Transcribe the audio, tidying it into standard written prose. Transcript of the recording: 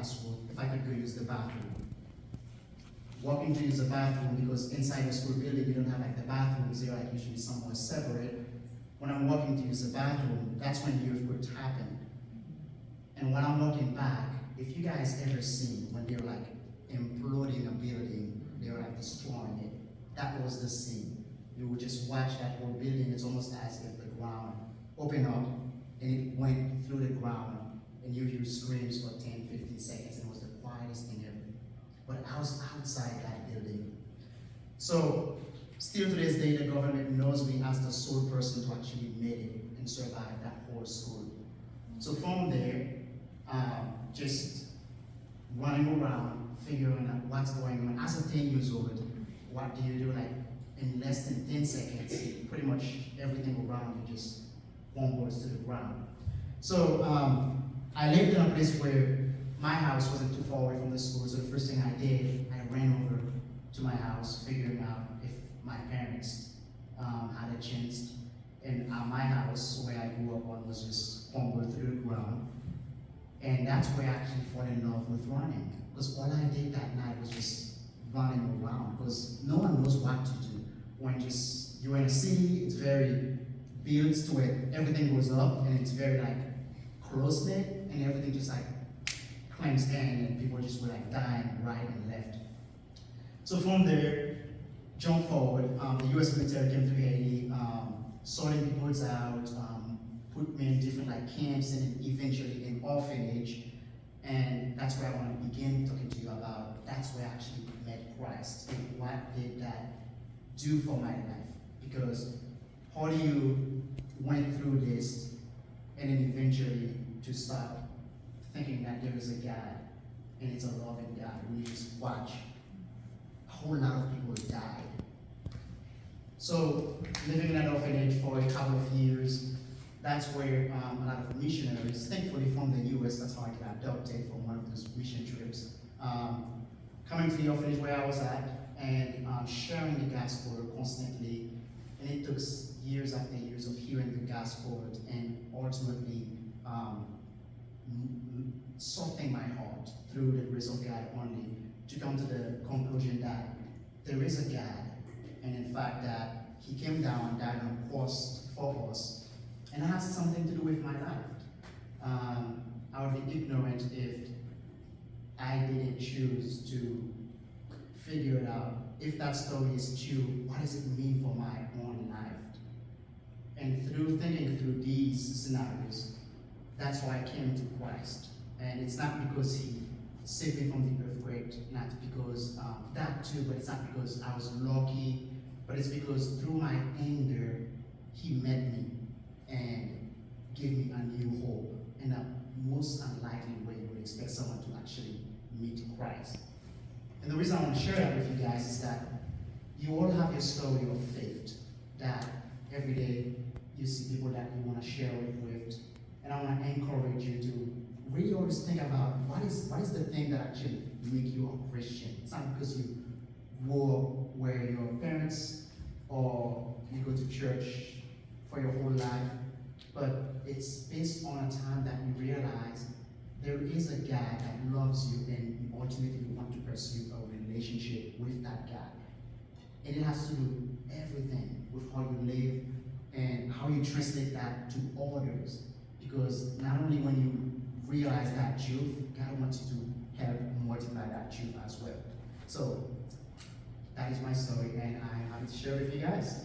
school, if I could go use the bathroom. Walking to use the bathroom, because inside the school building you don't have like the bathrooms, they're like usually somewhere separate. When I'm walking to use the bathroom, that's when the earthquake happened. And when I'm walking back, if you guys ever seen when they're like imploding a building, they're like destroying it, that was the scene. You would just watch that whole building, it's almost as if the ground opened up and it went through the ground, and you hear screams for 10, 15 seconds, and it was the quietest thing ever. But I was outside that building. So, still to this day, the government knows me as the sole person to actually make it and survive that whole school. So from there, just running around, figuring out what's going on. As a 10 years old, what do you do? Like in less than 10 seconds, pretty much everything around you just crumbles to the ground. So I lived in a place where my house wasn't too far away from the school, so the first thing I did, I ran over to my house, figuring out if my parents had a chance. And my house, where I grew up on, was just crumbled through the ground. And that's where I actually fell in love with running. Because all I did that night was just running around, because no one knows what to do. When you're in a city, it's very built to where everything goes up, and it's very like close-knit, and everything just like clamps in, and people just were like dying right and left. So from there, jump forward, the US military came through Haiti, sorting people out, put me in different like camps, and eventually an orphanage. And that's where I want to begin talking to you about. That's where I actually met Christ, and what did that do for my life? Because how do you went through this, and then eventually to start thinking that there is a God, and it's a loving God. We just watch a whole lot of people die. So living in that orphanage for a couple of years, that's where a lot of missionaries, thankfully from the US, that's how I got adopted for one of those mission trips, coming to the orphanage where I was at, and sharing the gospel constantly. And it took years after years of hearing the gospel, and ultimately softening my heart through the grace of God only, to come to the conclusion that there is a God, and in fact that He came down and died on a cross for us, and it has something to do with my life. I would be ignorant if I didn't choose to figure it out. If that story is true, what does it mean for my own life? And through thinking through these scenarios, that's why I came to Christ. And it's not because He saved me from the earthquake, not because that too, but it's not because I was lucky, but it's because through my anger, He met me and gave me a new hope in a most unlikely way you would expect someone to actually meet Christ. And the reason I want to share that with you guys is that you all have your story of faith, that every day you see people that you want to share it with. And I want to encourage you to really always think about what is the thing that actually make you a Christian. It's not because you grew up where your parents or you go to church for your whole life, but it's based on a time that you realize there is a God that loves you, and ultimately you want to pursue a relationship with that God. And it has to do everything with how you live and how you translate that to others. Because not only when you realize that truth, God wants you to help multiply that truth as well. So that is my story, and I'm happy to share it with you guys.